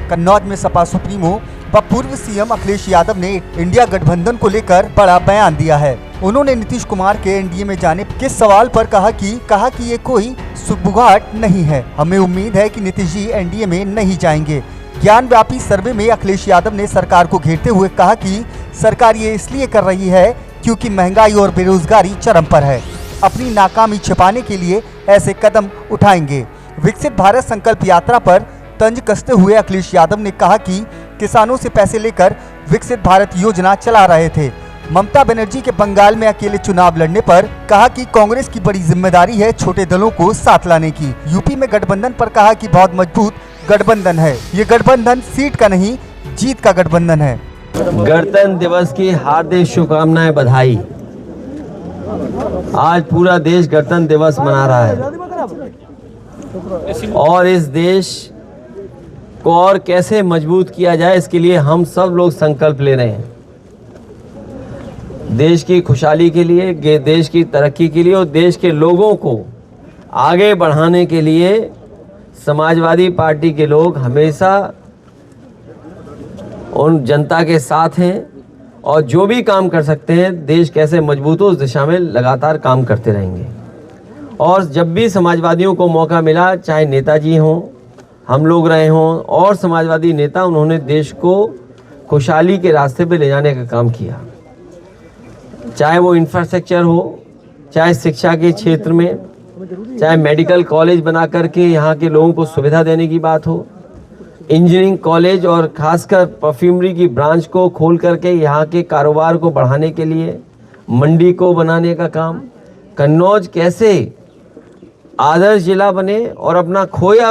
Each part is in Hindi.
कन्नौज में सपा सुप्रीमो व पूर्व सीएम अखिलेश यादव ने इंडिया गठबंधन को लेकर बड़ा बयान दिया है। उन्होंने नीतीश कुमार के एनडीए में जाने के सवाल पर कहा कि ये कोई सुबुगाहट नहीं है। हमें उम्मीद है कि नीतीश जी एनडीए में नहीं जाएंगे। ज्ञान व्यापी सर्वे में अखिलेश यादव ने सरकार को घेरते हुए कहा कि सरकार ये इसलिए कर रही है क्योंकि महंगाई और बेरोजगारी चरम पर है। अपनी नाकामी छिपाने के लिए ऐसे कदम उठाएंगे। विकसित भारत संकल्प यात्रा पर तंज कसते हुए अखिलेश यादव ने कहा कि किसानों से पैसे लेकर विकसित भारत योजना चला रहे थे। ममता बनर्जी के बंगाल में अकेले चुनाव लड़ने पर कहा कि कांग्रेस की बड़ी जिम्मेदारी है छोटे दलों को साथ लाने की। यूपी में गठबंधन पर कहा कि बहुत मजबूत गठबंधन है। ये गठबंधन सीट का नहीं, जीत का गठबंधन है। गणतंत्र दिवस की हार्दिक शुभकामनाएं, बधाई। आज पूरा देश गणतंत्र दिवस मना रहा है और इस देश को और कैसे मजबूत किया जाए इसके लिए हम सब लोग संकल्प ले रहे हैं। देश की खुशहाली के लिए, देश की तरक्की के लिए और देश के लोगों को आगे बढ़ाने के लिए समाजवादी पार्टी के लोग हमेशा उन जनता के साथ हैं और जो भी काम कर सकते हैं, देश कैसे मजबूत हो उस दिशा में लगातार काम करते रहेंगे। और जब भी समाजवादियों को मौका मिला, चाहे नेताजी हों, हम लोग रहे हों और समाजवादी नेता, उन्होंने देश को खुशहाली के रास्ते पे ले जाने का काम किया। चाहे वो इंफ्रास्ट्रक्चर हो, चाहे शिक्षा के क्षेत्र में, चाहे मेडिकल कॉलेज बना करके यहाँ के लोगों को सुविधा देने की बात हो, इंजीनियरिंग कॉलेज और खासकर परफ्यूमरी की ब्रांच को खोल करके यहाँ के कारोबार को बढ़ाने के लिए मंडी को बनाने का काम, कन्नौज कैसे आदर्श जिला बने और अपना खोया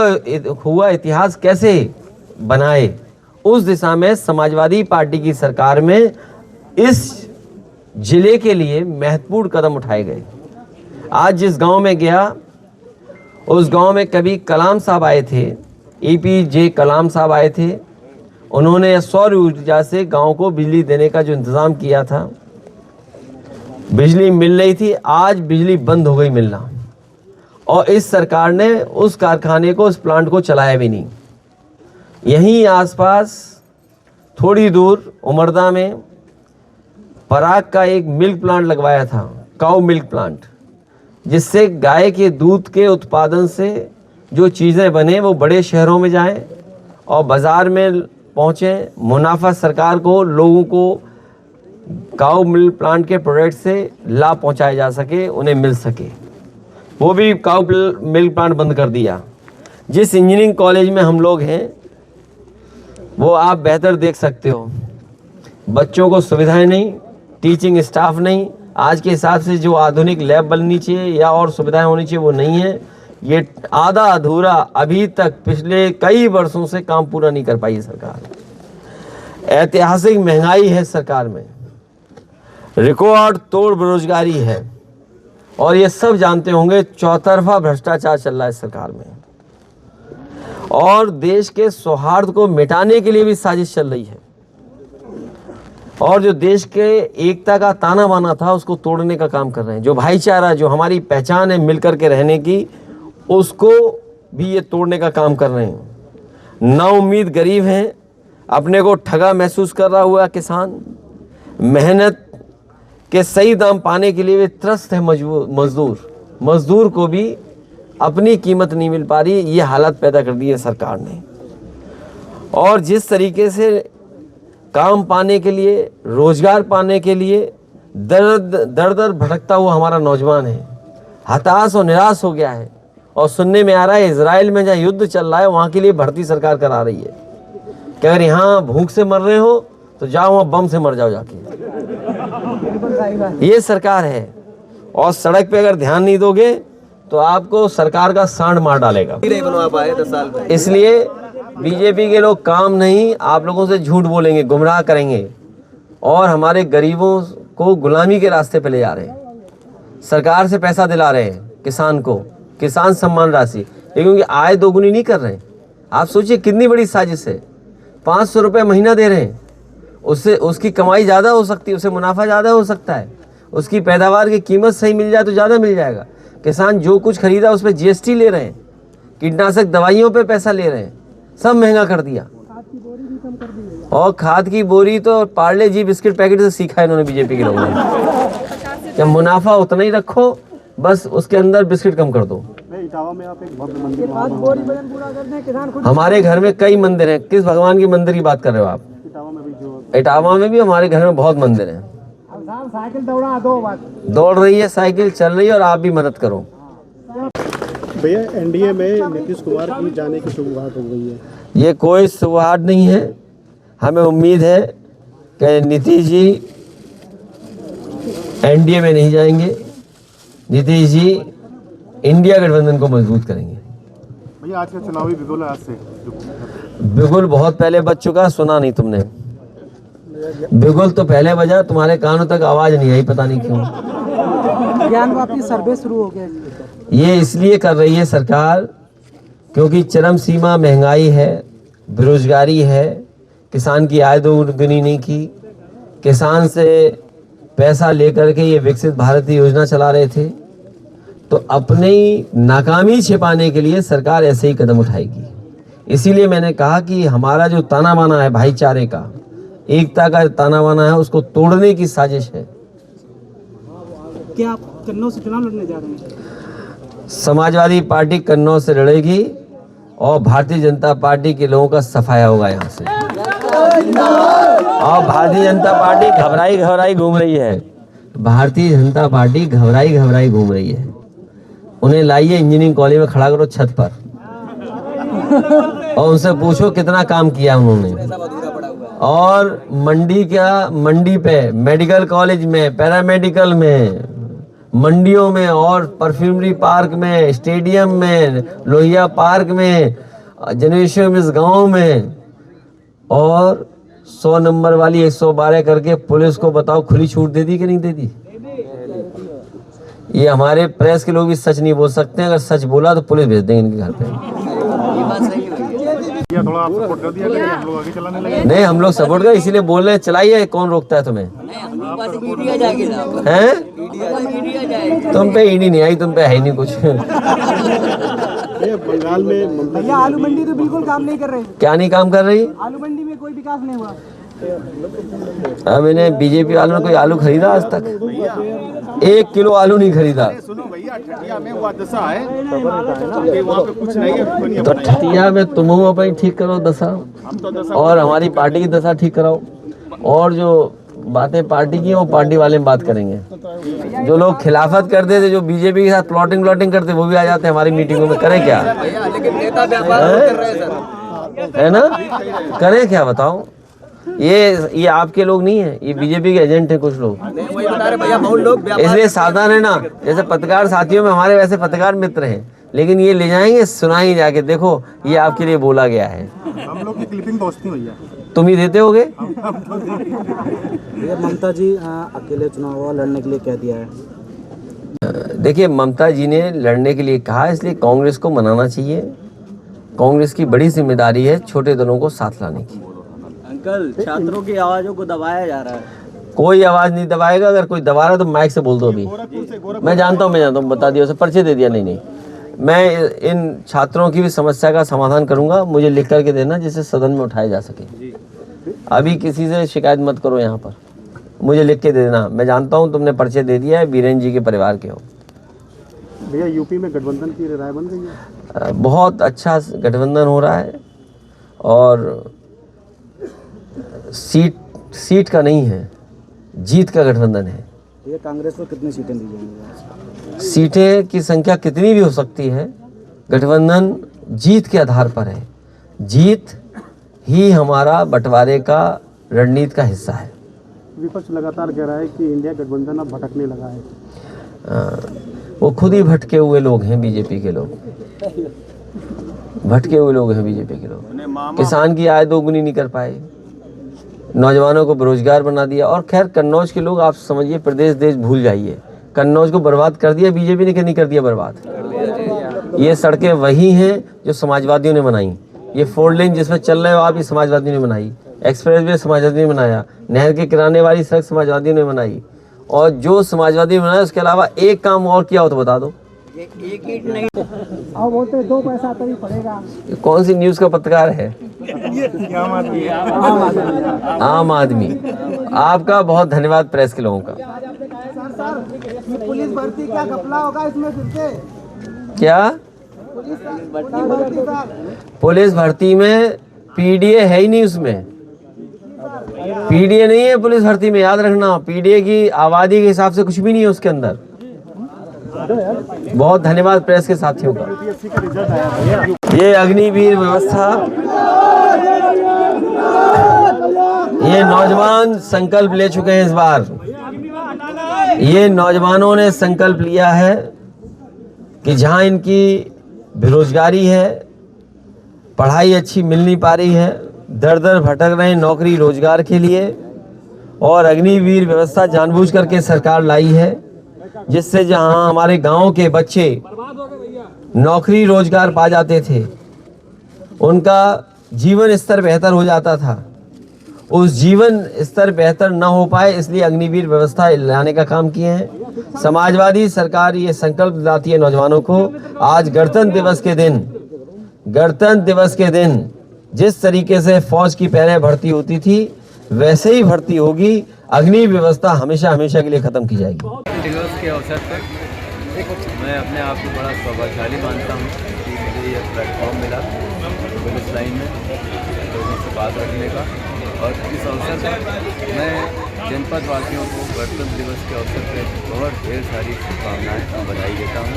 हुआ इतिहास कैसे बनाए, उस दिशा में समाजवादी पार्टी की सरकार में इस जिले के लिए महत्वपूर्ण कदम उठाए गए। आज जिस गांव में गया, उस गांव में कभी कलाम साहब आए थे, APJ कलाम साहब आए थे। उन्होंने सौर ऊर्जा से गांव को बिजली देने का जो इंतज़ाम किया था, बिजली मिल रही थी। आज बिजली बंद हो गई मिलना और इस सरकार ने उस कारखाने को, उस प्लांट को चलाया भी नहीं। यहीं आसपास थोड़ी दूर उमरदा में पराग का एक मिल्क प्लांट लगवाया था, काऊ मिल्क प्लांट, जिससे गाय के दूध के उत्पादन से जो चीज़ें बने वो बड़े शहरों में जाएं और बाज़ार में पहुँचें। मुनाफा सरकार को, लोगों को काऊ मिल्क प्लांट के प्रोडक्ट से लाभ पहुँचाया जा सके, उन्हें मिल सके। वो भी काऊ मिल्क प्लांट बंद कर दिया। जिस इंजीनियरिंग कॉलेज में हम लोग हैं वो आप बेहतर देख सकते हो, बच्चों को सुविधाएं नहीं, टीचिंग स्टाफ नहीं। आज के हिसाब से जो आधुनिक लैब बननी चाहिए या और सुविधाएं होनी चाहिए वो नहीं है। ये आधा अधूरा अभी तक पिछले कई वर्षों से काम पूरा नहीं कर पाई सरकार। ऐतिहासिक महंगाई है सरकार में, रिकॉर्ड तोड़ बेरोजगारी है और ये सब जानते होंगे। चौतरफा भ्रष्टाचार चल रहा है सरकार में और देश के सौहार्द को मिटाने के लिए भी साजिश चल रही है और जो देश के एकता का ताना बाना था उसको तोड़ने का काम कर रहे हैं। जो भाईचारा, जो हमारी पहचान है मिलकर के रहने की, उसको भी ये तोड़ने का काम कर रहे हैं। नाउम्मीद गरीब हैं, अपने को ठगा महसूस कर रहा हुआ किसान, मेहनत के सही दाम पाने के लिए वे त्रस्त है। मजदूर को भी अपनी कीमत नहीं मिल पा रही। ये हालत पैदा कर दी है सरकार ने। और जिस तरीके से काम पाने के लिए, रोजगार पाने के लिए दर भटकता हुआ हमारा नौजवान है, हताश और निराश हो गया है। और सुनने में आ रहा है इजराइल में जहाँ युद्ध चल रहा है वहाँ के लिए भर्ती सरकार करा रही है कि अगर यहाँ भूख से मर रहे हो तो जाओ वहाँ बम से मर जाओ जाके। ये सरकार है और सड़क पे अगर ध्यान नहीं दोगे तो आपको सरकार का सांड मार डालेगा। इसलिए बीजेपी के लोग काम नहीं, आप लोगों से झूठ बोलेंगे, गुमराह करेंगे और हमारे गरीबों को गुलामी के रास्ते पे ले जा रहे हैं। सरकार से पैसा दिला रहे हैं किसान को, किसान सम्मान राशि, क्योंकि आय दोगुनी नहीं कर रहे हैं। आप सोचिए कितनी बड़ी साजिश है। 500 रुपये महीना दे रहे हैं, उससे उसकी कमाई ज़्यादा हो सकती है, उससे मुनाफा ज़्यादा हो सकता है, उसकी पैदावार की कीमत सही मिल जाए तो ज़्यादा मिल जाएगा। किसान जो कुछ खरीदा उस पर GST ले रहे हैं, कीटनाशक दवाइयों पे पैसा ले रहे हैं, सब महंगा कर दिया। और खाद की बोरी तो पार्ले जी बिस्किट पैकेट से सीखा है इन्होंने बीजेपी के लोगों ने। क्या मुनाफा उतना ही रखो, बस उसके अंदर बिस्किट कम कर दो। इटावा में आप एक भव्य मंदिर बना, हमारे घर में कई मंदिर हैं। किस भगवान की मंदिर की बात कर रहे हो आप? इटावा में भी जो इटावा में भी हमारे घर में बहुत मंदिर हैं। साइकिल दौड़ा दो बात। दौड़ रही है साइकिल, चल रही है, और आप भी मदद करो। भैया एनडीए में नीतीश कुमार की जाने की शुरुआत हो गई है। ये कोई शुरुआत नहीं है। हमें उम्मीद है कि नीतीश जी एनडीए में नहीं जाएंगे। नीतीश जी इंडिया गठबंधन को मजबूत करेंगे। भैया आज का चुनावी बिगुल है, आज से बिगुल बहुत पहले बज चुका, सुना नहीं तुमने। बिगुल तो पहले बजा, तुम्हारे कानों तक आवाज नहीं आई, पता नहीं क्यों। ज्ञानवापी सर्वे शुरू हो गया। ये इसलिए कर रही है सरकार क्योंकि चरम सीमा महंगाई है, बेरोजगारी है, किसान की आय दोगुनी नहीं की। किसान से पैसा लेकर के ये विकसित भारत की योजना चला रहे थे, तो अपनी नाकामी छिपाने के लिए सरकार ऐसे ही कदम उठाएगी। इसीलिए मैंने कहा कि हमारा जो ताना बाना है भाईचारे का, एकता का ताना बाना है, उसको तोड़ने की साजिश है। क्या आप कन्नौज से चुनाव लड़ने जा रहे हैं? समाजवादी पार्टी कन्नौज से लड़ेगी और भारतीय जनता पार्टी के लोगों का सफाया होगा यहाँ से। और भारतीय जनता पार्टी घबराई घबराई घूम रही है। भारतीय जनता पार्टी घबराई घबराई घूम रही है। उन्हें लाइए इंजीनियरिंग कॉलेज में खड़ा करो छत पर और उनसे पूछो कितना काम किया उन्होंने। और मंडी पे, मेडिकल कॉलेज में, पैरामेडिकल में, मंडियों में, और परफ्यूमरी पार्क में, स्टेडियम में, लोहिया पार्क में, जनरेशन में, इस गाँव में, और 100 नंबर वाली 112 करके पुलिस को बताओ खुली छूट दे दी कि नहीं दे दी? ये हमारे प्रेस के लोग भी सच नहीं बोल सकते हैं। अगर सच बोला तो पुलिस भेज देंगे इनके घर पे। थोड़ा आप सपोर्ट कर दिया करें, हम लोग आगे चलाने लगे। नहीं, हम लोग सपोर्ट कर इसीलिए बोल रहे हैं, चलाइए, कौन रोकता है तुम्हें? हैं? तुम पे ईडी नहीं आई, तुम पे है ही नहीं कुछ। बंगाल में भैया आलू मंडी तो बिल्कुल काम नहीं कर रहे। क्या नहीं काम कर रही? आलू मंडी में कोई विकास नहीं हुआ। अब इन्हें बीजेपी वालों ने कोई आलू खरीदा आज तक? 1 किलो आलू नहीं खरीदा। सुनो भैया, ठटिया में हुआ दशा है कि वहाँ पे कुछ नहीं है। तो ठटिया में तुम हो अपनी ठीक करो दशा, और हमारी पार्टी की दशा ठीक कराओ। और जो बातें पार्टी की वो पार्टी वाले में बात करेंगे। जो लोग खिलाफत करते थे, जो बीजेपी के साथ प्लॉटिंग करते, वो भी आ जाते हैं हमारी मीटिंगों में। करें क्या? है ना? करें क्या बताओ? ये आपके लोग नहीं है, ये बीजेपी के एजेंट हैं कुछ लोग। इसलिए सावधान है ना। जैसे पत्रकार साथियों में हमारे वैसे पत्रकार मित्र हैं, लेकिन ये ले जाएंगे, सुनाएंगे जाके, देखो ये आपके लिए बोला गया है। हम लोग की क्लिपिंग पहुँचती भैया, तुम ही देते होगे। ममता जी अकेले चुनाव लड़ने के लिए कह दिया है। देखिए, ममता जी ने लड़ने के लिए कहा, इसलिए कांग्रेस को मनाना चाहिए। कांग्रेस की बड़ी जिम्मेदारी है छोटे दलों को साथ लाने की। अंकल, छात्रों की आवाजों को दबाया जा रहा है। कोई आवाज नहीं दबाएगा। अगर कोई दबा रहा है तो माइक से बोल दो अभी। मैं जानता हूँ, बता दिया, उसे पर्चे दे दिया। नहीं, मैं इन छात्रों की भी समस्या का समाधान करूंगा। मुझे लिख करके देना जिससे सदन में उठाया जा सके। अभी किसी से शिकायत मत करो यहाँ पर, मुझे लिख के दे देना। मैं जानता हूँ तुमने पर्चे दे दिया है, बीरेन जी के परिवार के हो। भैया यूपी में गठबंधन की राय बन गई है। बहुत अच्छा गठबंधन हो रहा है, और सीट का नहीं है, जीत का गठबंधन है। ये कांग्रेस को कितनी सीटें दी जाएंगी? सीटें की संख्या कितनी भी हो सकती है, गठबंधन जीत के आधार पर है। जीत ही हमारा बंटवारे का रणनीति का हिस्सा है। विपक्ष लगातार कह रहा है कि इंडिया गठबंधन अब भटकने लगा है। वो खुद ही भटके हुए लोग हैं, बीजेपी के लोग भटके हुए लोग हैं। बीजेपी के लोग किसान की आय दोगुनी नहीं कर पाए, नौजवानों को बेरोजगार बना दिया। और खैर, कन्नौज के लोग आप समझिए, प्रदेश देश भूल जाइए, कन्नौज को बर्बाद कर दिया बीजेपी ने। क्या नहीं कर दिया बर्बाद? ये सड़कें वही हैं जो समाजवादियों ने बनाई। ये 4 लेन जिसमें चल रहे हो आप, ये समाजवादियों ने बनाई। एक्सप्रेसवे समाजवादियों ने बनाया। नहर के किनारे वाली सड़क समाजवादियों ने बनाई। और जो समाजवादी बनाया, उसके अलावा एक काम और किया हो तो बता दो। और बोलते 2 पैसा तभी पड़ेगा। कौन सी न्यूज़ का पत्रकार है? आम आदमी। आपका बहुत धन्यवाद प्रेस के लोगों का। पुलिस भर्ती क्या घपला होगा इसमें फिर से? क्या पुलिस भर्ती में पीडीए है ही नहीं, उसमें पीडीए नहीं है पुलिस भर्ती में, याद रखना। पीडीए की आबादी के हिसाब से कुछ भी नहीं है उसके अंदर। बहुत धन्यवाद प्रेस के साथियों का। ये अग्निवीर व्यवस्था, ये नौजवान संकल्प ले चुके हैं इस बार। ये नौजवानों ने संकल्प लिया है कि जहां इनकी बेरोजगारी है, पढ़ाई अच्छी मिल नहीं पा रही है, दर दर भटक रहे हैं नौकरी रोजगार के लिए, और अग्निवीर व्यवस्था जानबूझ करके सरकार लाई है, जिससे जहां हमारे गांव के बच्चे नौकरी रोजगार पा जाते थे, उनका जीवन स्तर बेहतर हो जाता था। उस जीवन स्तर बेहतर न हो पाए, इसलिए अग्निवीर व्यवस्था लाने का काम किए हैं। समाजवादी सरकार ये संकल्प दिलाती है नौजवानों को। आज गणतंत्र दिवस के दिन जिस तरीके से फौज की पहले भर्ती होती थी, वैसे ही भर्ती होगी। अग्नि व्यवस्था हमेशा हमेशा के लिए खत्म की जाएगी। दिवस के अवसर पर मैं अपने आप को बड़ा सौभाग्यशाली मानता हूँ कि मुझे यह प्लेटफॉर्म मिला पुलिस लाइन में लोगों से बात रखने का, और इस अवसर पर मैं जनपद वासियों को गणतंत्र दिवस के अवसर पर बहुत ढेर सारी शुभकामनाएं और बधाई देता हूं,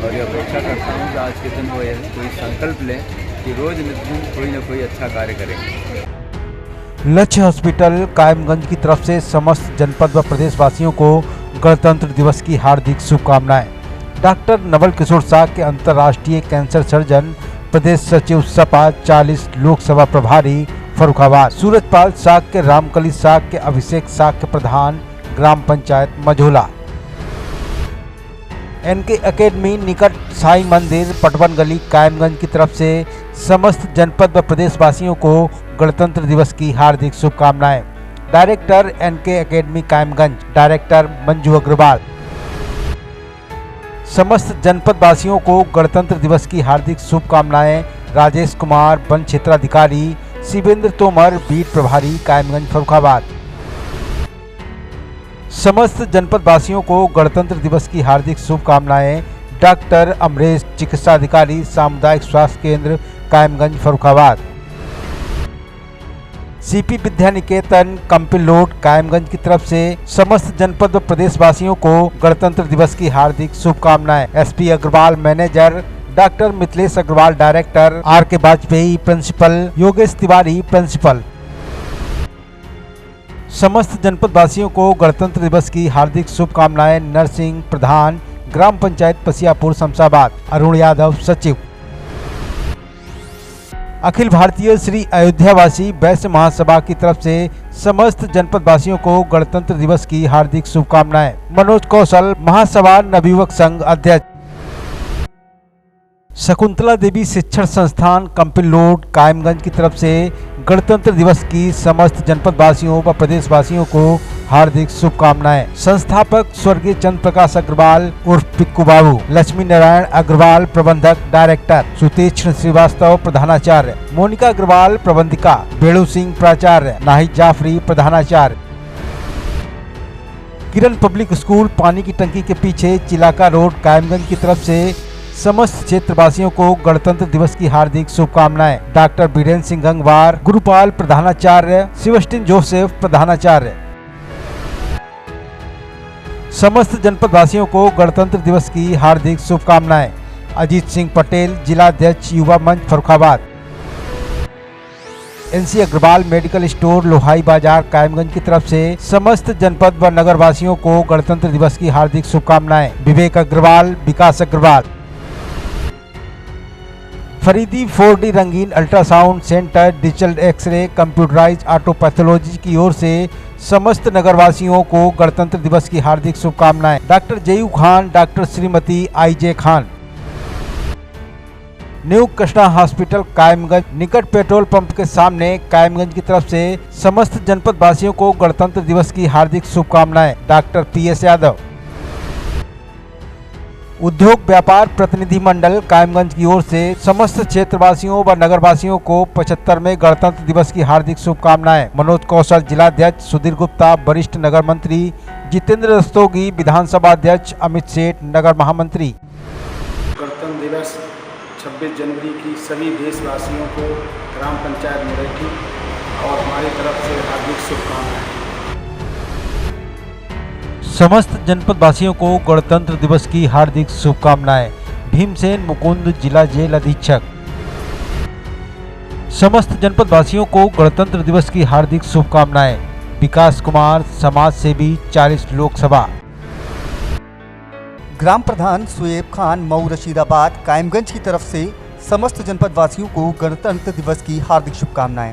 और यह अपेक्षा करता हूं कि आज के दिन वो कोई संकल्प लें कि रोज़ नित्य कोई न कोई अच्छा कार्य करें। लक्ष्य हॉस्पिटल कायमगंज की तरफ से समस्त जनपद व प्रदेशवासियों को गणतंत्र दिवस की हार्दिक शुभकामनाएं। डॉक्टर नवल किशोर साग के अंतर्राष्ट्रीय कैंसर सर्जन, प्रदेश सचिव सपा 40 लोकसभा प्रभारी फर्रुखाबाद, सूरजपाल साग के रामकली साग के अभिषेक साग के प्रधान ग्राम पंचायत मझोला, एनके एकेडमी निकट साई मंदिर पटवन गली कायमगंज की तरफ से समस्त जनपद व प्रदेशवासियों को गणतंत्र दिवस की हार्दिक शुभकामनाएं। Director NK academy Kaimganj, director Manju Agarwal. समस्त जनपद वासियों को गणतंत्र दिवस की हार्दिक शुभकामनाएं। राजेश कुमार, वन क्षेत्राधिकारी, शिवेंद्र तोमर, बीट प्रभारी कायमगंज फर्रुखाबाद। समस्त जनपद वासियों को गणतंत्र दिवस की हार्दिक शुभकामनाएं। डॉक्टर अमरेश, चिकित्सा अधिकारी, सामुदायिक स्वास्थ्य केंद्र कायमगंज फर्रुखाबाद। सीपी विद्या निकेतन कंपिलोड कायमगंज की तरफ से समस्त जनपद व प्रदेशवासियों को गणतंत्र दिवस की हार्दिक शुभकामनाएं। SP Agarwal manager, doctor Mithilesh Agarwal director, R K Vajpayee principal, Yogesh Tiwari principal. समस्त जनपद वासियों को गणतंत्र दिवस की हार्दिक शुभकामनाएं। नरसिंह प्रधान, ग्राम पंचायत पसियापुर शमशाबाद, अरुण यादव सचिव। अखिल भारतीय श्री अयोध्यावासी वैश्य महासभा की तरफ से समस्त जनपद वासियों को गणतंत्र दिवस की हार्दिक शुभकामनाएं। मनोज कौशल, महासभा नवयुवक संघ अध्यक्ष। शकुंतला देवी शिक्षण संस्थान कंपिलोड कायमगंज की तरफ से गणतंत्र दिवस की समस्त जनपद वासियों व प्रदेश वासियों को हार्दिक शुभकामनाएं। संस्थापक स्वर्गीय चंद्र प्रकाश अग्रवाल उर्फ पिक्कू बाबू, लक्ष्मी नारायण अग्रवाल प्रबंधक डायरेक्टर, सुतीक्ष्ण श्रीवास्तव प्रधानाचार्य, मोनिका अग्रवाल प्रबंधिका, बेड़ू सिंह प्राचार्य, नाहिद जाफरी प्रधानाचार्य। किरण पब्लिक स्कूल पानी की टंकी के पीछे चिलाका रोड कायमगंज की तरफ से समस्त क्षेत्रवासियों को गणतंत्र दिवस की हार्दिक शुभकामनाएं। डॉक्टर बीरेन्द्र सिंह गंगवार, गुरुपाल प्रधानाचार्य, सिवस्टिन जोसेफ प्रधानाचार्य। समस्त जनपद वासियों को गणतंत्र दिवस की हार्दिक शुभकामनाएं। अजीत सिंह पटेल, जिलाध्यक्ष युवा मंच Farrukhabad. NC Agarwal medical store Lohai Bazar Kaimganj की तरफ से समस्त जनपद व नगर वासियों को गणतंत्र दिवस की हार्दिक शुभकामनाएं। विवेक अग्रवाल, विकास अग्रवाल। फरीदी 4D रंगीन ultrasound centre, digital x-ray, computerise autopathology की ओर से समस्त नगरवासियों को गणतंत्र दिवस की हार्दिक शुभकामनाएं। Doctor Jayu Khan, doctor Shrimati IJ Khan. New Krishna hospital Kaimganj निकट पेट्रोल पंप के सामने कायमगंज की तरफ से समस्त जनपद वासियों को गणतंत्र दिवस की हार्दिक शुभकामनाएं। Doctor PS Yadav. उद्योग व्यापार प्रतिनिधि मंडल कायमगंज की ओर से समस्त क्षेत्रवासियों व नगरवासियों को 75वें गणतंत्र दिवस की हार्दिक शुभकामनाएं। मनोज कौशल जिलाध्यक्ष, सुधीर गुप्ता वरिष्ठ नगर मंत्री, जितेंद्र रस्तोगी विधानसभा अध्यक्ष, अमित सेठ नगर महामंत्री। गणतंत्र दिवस 26 जनवरी की सभी देशवासियों को ग्राम पंचायत मुरेठी और हमारी तरफ से हार्दिक शुभकामनाएं। समस्त जनपद वासियों को गणतंत्र दिवस की हार्दिक शुभकामनाएं। भीमसेन मुकुंद जिला जेल अधीक्षक। समस्त जनपद वासियों को गणतंत्र दिवस की हार्दिक शुभकामनाएं। विकास कुमार समाज सेवी 40 लोकसभा। ग्राम प्रधान सुएब खान मऊ रशीदाबाद कायमगंज की तरफ से समस्त जनपद वासियों को गणतंत्र दिवस की हार्दिक शुभकामनाएं।